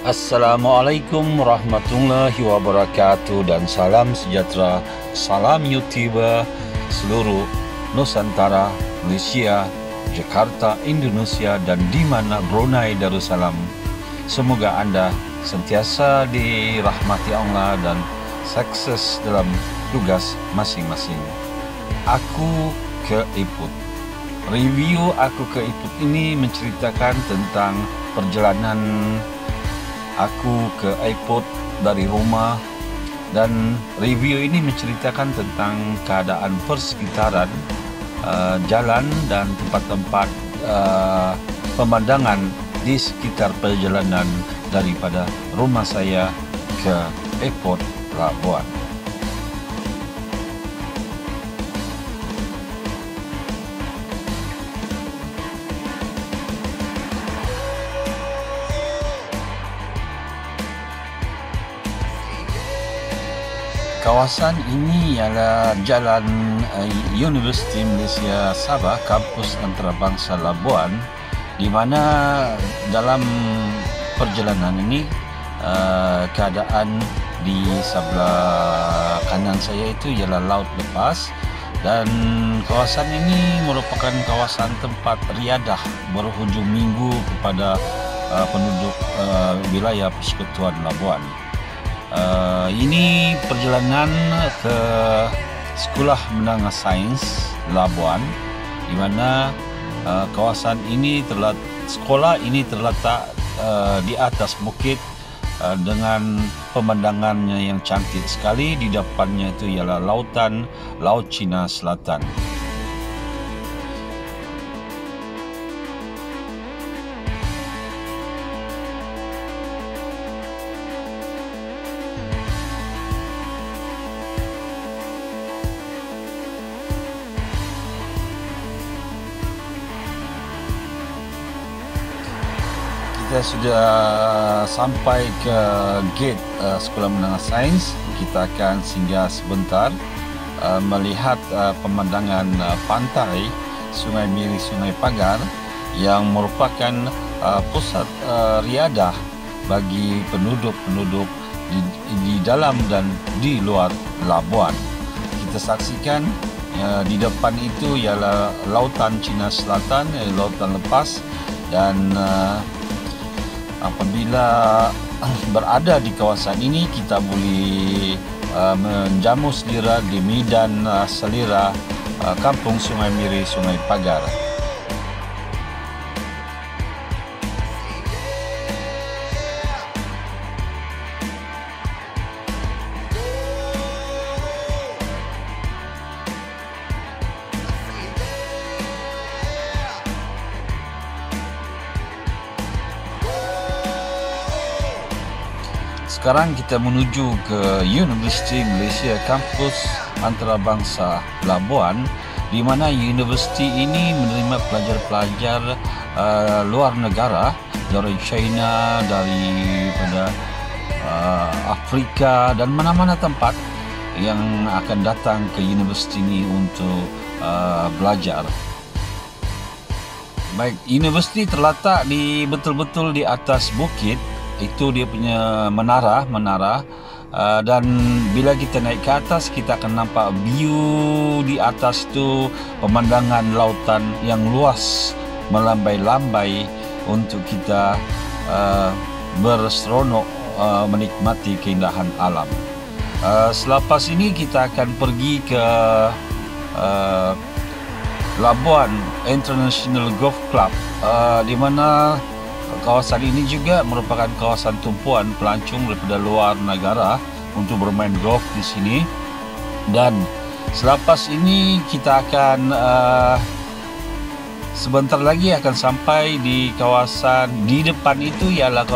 Assalamualaikum warahmatullahi wabarakatuh dan salam sejahtera, salam YouTuber seluruh Nusantara, Malaysia, Jakarta, Indonesia dan di mana Brunei Darussalam. Semoga anda sentiasa dirahmati Allah dan sukses dalam tugas masing-masing. Aku ke Ipoh. Review aku ke Ipoh ini menceritakan tentang perjalanan aku ke airport dari rumah, dan review ini menceritakan tentang keadaan persekitaran jalan dan tempat-tempat pemandangan di sekitar perjalanan daripada rumah saya ke airport Labuan. Kawasan ini ialah Jalan Universiti Malaysia Sabah, Kampus Antarabangsa Labuan, di mana dalam perjalanan ini keadaan di sebelah kanan saya itu ialah laut lepas, dan kawasan ini merupakan kawasan tempat riadah berhujung minggu kepada penduduk wilayah Persekutuan Labuan. Ini perjalanan ke Sekolah Menengah Sains Labuan, di mana kawasan ini sekolah ini terletak di atas bukit dengan pemandangannya yang cantik sekali. Di depannya itu ialah Laut Cina Selatan. Kita sudah sampai ke gate Sekolah Menengah Sains. Kita akan singgah sebentar melihat pemandangan pantai Sungai Miri, Sungai Pagar yang merupakan pusat riadah bagi penduduk-penduduk di dalam dan di luar Labuan. Kita saksikan di depan itu ialah Lautan Cina Selatan, lautan lepas, dan apabila berada di kawasan ini kita boleh menjamu selera di medan selera Kampung Sungai Miri, Sungai Pagar. Sekarang kita menuju ke Universiti Malaysia Kampus Antarabangsa Labuan, di mana universiti ini menerima pelajar-pelajar luar negara dari China, daripada Afrika dan mana-mana tempat yang akan datang ke universiti ini untuk belajar. Baik, universiti terletak betul-betul di atas bukit. Itu dia punya menara, dan bila kita naik ke atas kita akan nampak view di atas tu, pemandangan lautan yang luas melambai-lambai untuk kita berseronok menikmati keindahan alam. Selepas ini kita akan pergi ke Labuan International Golf Club, di mana kawasan ini juga merupakan kawasan tumpuan pelancong daripada luar negara untuk bermain golf di sini. Dan selepas ini kita akan sebentar lagi akan sampai di kawasan di depan itu ialah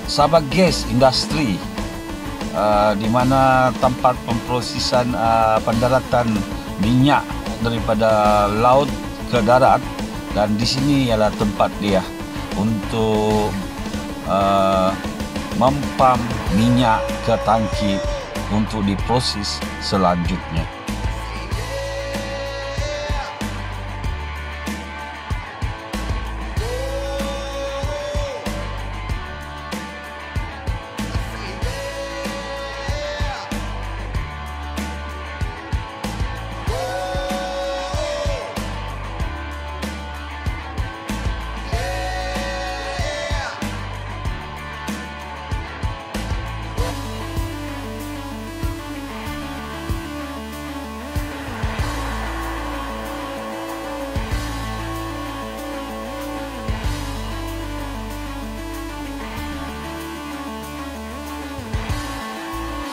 Sabah Gas Industri, di mana tempat pemprosesan pendaratan minyak daripada laut ke darat. Dan di sini ialah tempat dia untuk mempam minyak ke tangki untuk diproses selanjutnya.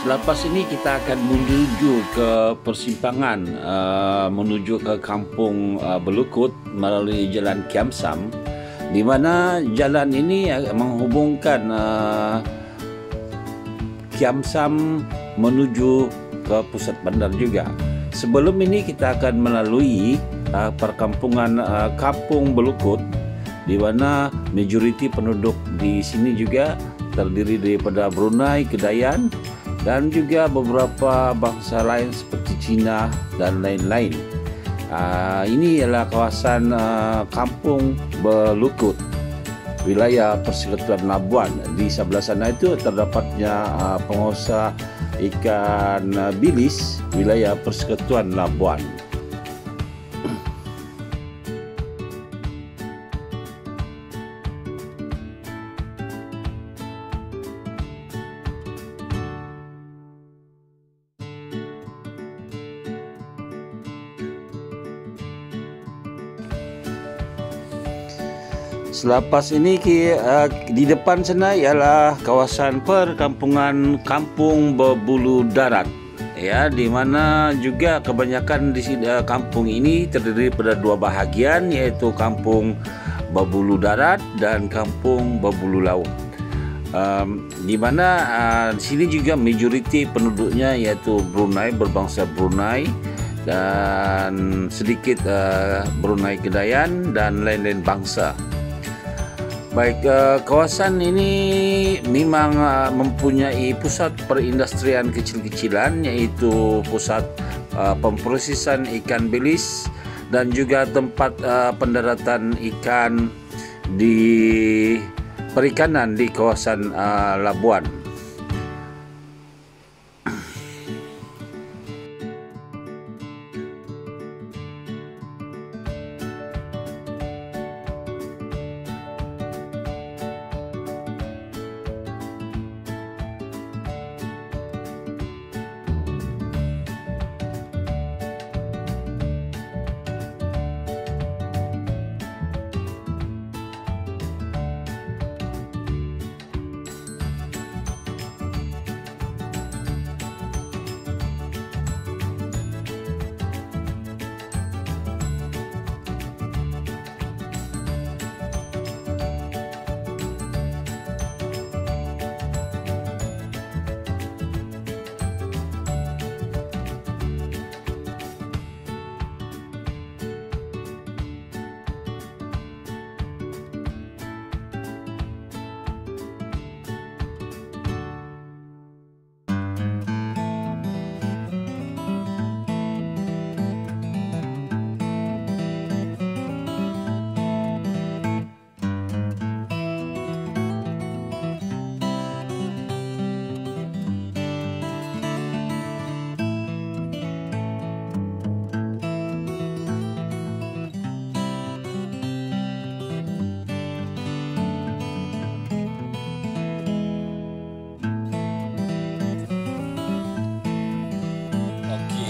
Selepas ini kita akan menuju ke persimpangan menuju ke kampung Belukut melalui jalan Kiam Sam, di mana jalan ini menghubungkan Kiam Sam menuju ke pusat bandar juga. Sebelum ini kita akan melalui perkampungan Kampung Belukut, di mana majoriti penduduk di sini juga terdiri daripada Brunei, Kedayan, dan juga beberapa bangsa lain seperti Cina dan lain-lain. Ini adalah kawasan Kampung Belukut, wilayah Persekutuan Labuan. Di sebelah sana itu terdapatnya pengusaha ikan bilis, wilayah Persekutuan Labuan. Selepas ini di depan sana ialah kawasan perkampungan Kampung Berbulu Darat, ya, di mana juga kebanyakan di kampung ini terdiri pada dua bahagian, yaitu Kampung Berbulu Darat dan Kampung Berbulu Laut. Di mana di sini juga majoriti penduduknya yaitu Brunei, berbangsa Brunei, dan sedikit Brunei Kedayan dan lain-lain bangsa. Baik, kawasan ini memang mempunyai pusat perindustrian kecil-kecilan, yaitu pusat pemprosesan ikan bilis dan juga tempat pendaratan ikan di perikanan di kawasan Labuan.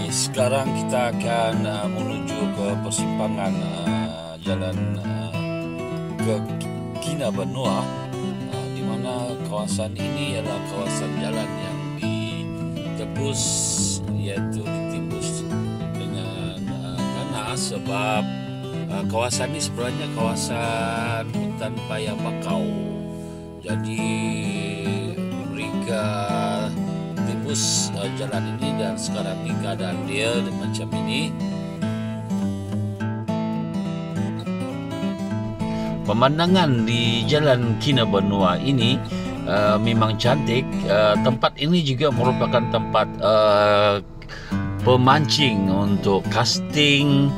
Sekarang kita akan menuju ke persimpangan jalan ke Kinabalu, di mana kawasan ini adalah kawasan jalan yang ditebus, yaitu ditembus dengan tanah, sebab kawasan ini sebenarnya kawasan hutan paya bakau. Jadi mereka tembus jalan ini, dan sekarang ini keadaan dia macam ini. Pemandangan di jalan Kinabalu ini memang cantik. Tempat ini juga merupakan tempat pemancing untuk casting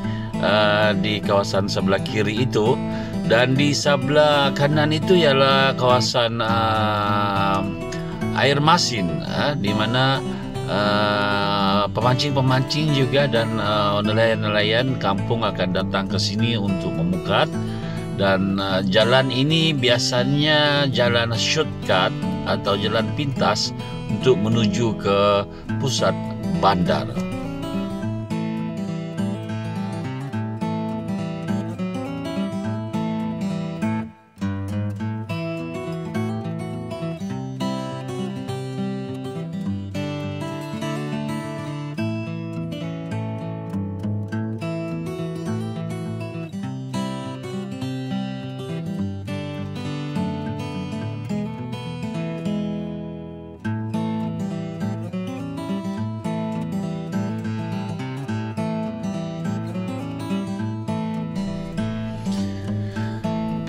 di kawasan sebelah kiri itu, dan di sebelah kanan itu ialah kawasan air masin, di mana pemancing-pemancing juga dan nelayan-nelayan kampung akan datang ke sini untuk memukat. Dan jalan ini biasanya jalan shortcut atau jalan pintas untuk menuju ke pusat bandar.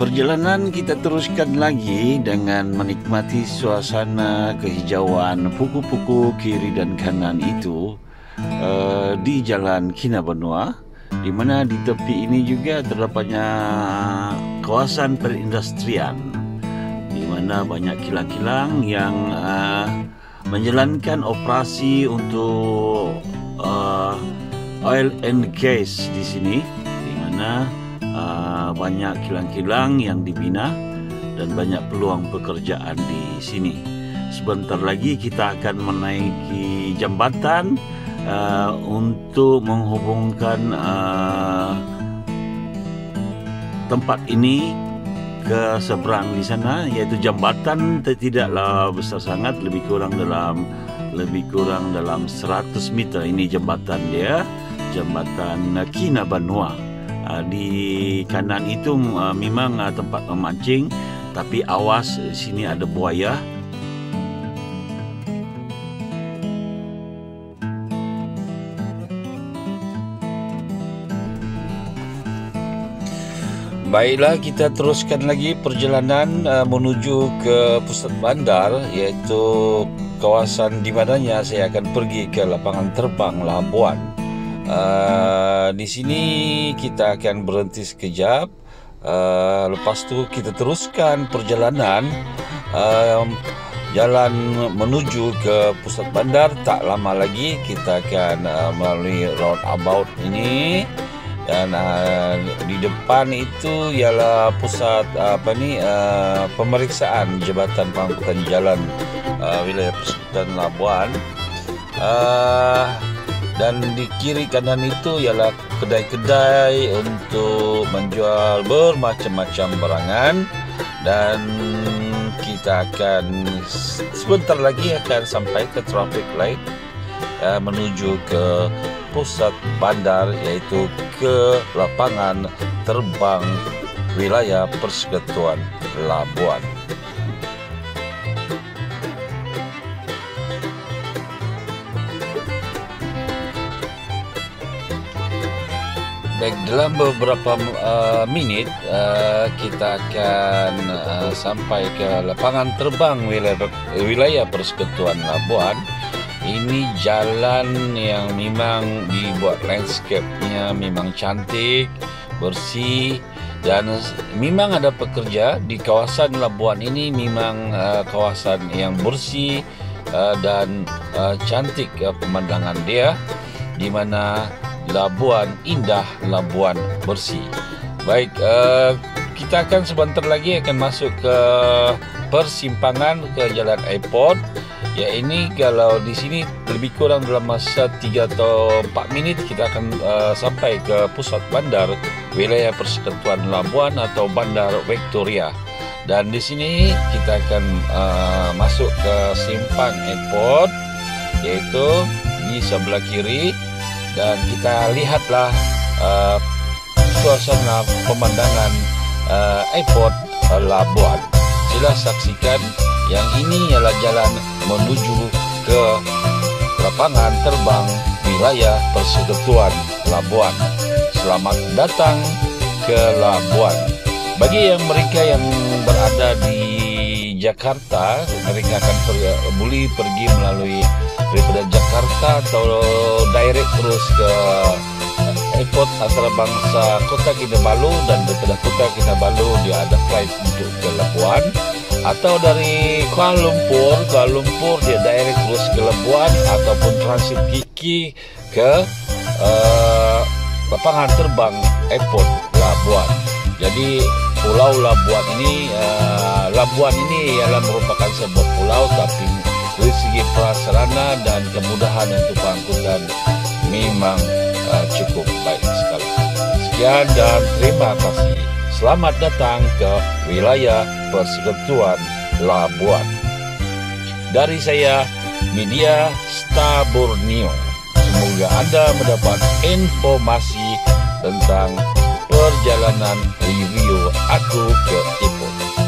Perjalanan kita teruskan lagi dengan menikmati suasana kehijauan puku-puku kiri dan kanan itu di Jalan Kinabalu, di mana di tepi ini juga terdapatnya kawasan perindustrian, di mana banyak kilang-kilang yang menjalankan operasi untuk oil and gas di sini, di mana banyak kilang-kilang yang dibina dan banyak peluang pekerjaan di sini. Sebentar lagi kita akan menaiki jambatan untuk menghubungkan tempat ini ke seberang di sana, yaitu jambatan tidaklah besar sangat, lebih kurang dalam 100 meter. Ini jambatan dia, jambatan Kinabalu. Di kanan itu memang tempat memancing, tapi awas, di sini ada buaya. Baiklah, kita teruskan lagi perjalanan menuju ke pusat bandar, iaitu kawasan di mananya saya akan pergi ke lapangan terbang Labuan. Di sini kita akan berhenti sekejap. Lepas tu kita teruskan perjalanan jalan menuju ke pusat bandar. Tak lama lagi kita akan melalui roundabout ini, dan di depan itu ialah pusat pemeriksaan Jabatan Pengangkutan Jalan Wilayah Persekutuan Labuan. Dan di kiri kanan itu ialah kedai-kedai untuk menjual bermacam-macam barangan, dan kita akan sebentar lagi akan sampai ke traffic light menuju ke pusat bandar, iaitu ke lapangan terbang Wilayah Persekutuan Labuan. Baik, dalam beberapa minit kita akan sampai ke lapangan terbang Wilayah Persekutuan Labuan. Ini jalan yang memang dibuat landscape-nya memang cantik, bersih, dan memang ada pekerja di kawasan Labuan ini. Memang kawasan yang bersih dan cantik pemandangan dia, di mana Labuan indah, Labuan bersih. Baik, kita akan sebentar lagi akan masuk ke persimpangan ke Jalan Airport. Ya, ini kalau di sini lebih kurang dalam masa 3 atau 4 minit kita akan sampai ke pusat bandar Wilayah Persekutuan Labuan atau Bandar Victoria. Dan di sini kita akan masuk ke simpang airport, yaitu di sebelah kiri, dan kita lihatlah suasana pemandangan airport Labuan. Sila saksikan. Yang ini ialah jalan menuju ke lapangan terbang Wilayah Persekutuan Labuan. Selamat datang ke Labuan. Bagi mereka yang berada di Jakarta, mereka akan boleh pergi melalui daripada Jakarta atau direct terus ke airport antarabangsa Kota Kinabalu, dan daripada Kota Kinabalu dia ada flight untuk ke Labuan. Atau dari Kuala Lumpur dia direct terus ke Labuan, ataupun transit Kiki ke lapangan terbang airport Labuan. Jadi Pulau Labuan ini ialah merupakan sebuah pulau, tapi dari segi prasarana dan kemudahan untuk pengangkutan memang cukup baik sekali. Sekian dan terima kasih. Selamat datang ke Wilayah Persekutuan Labuan. Dari saya, Media Star Borneo. Semoga anda mendapat informasi tentang perjalanan review aku ke Ipoh.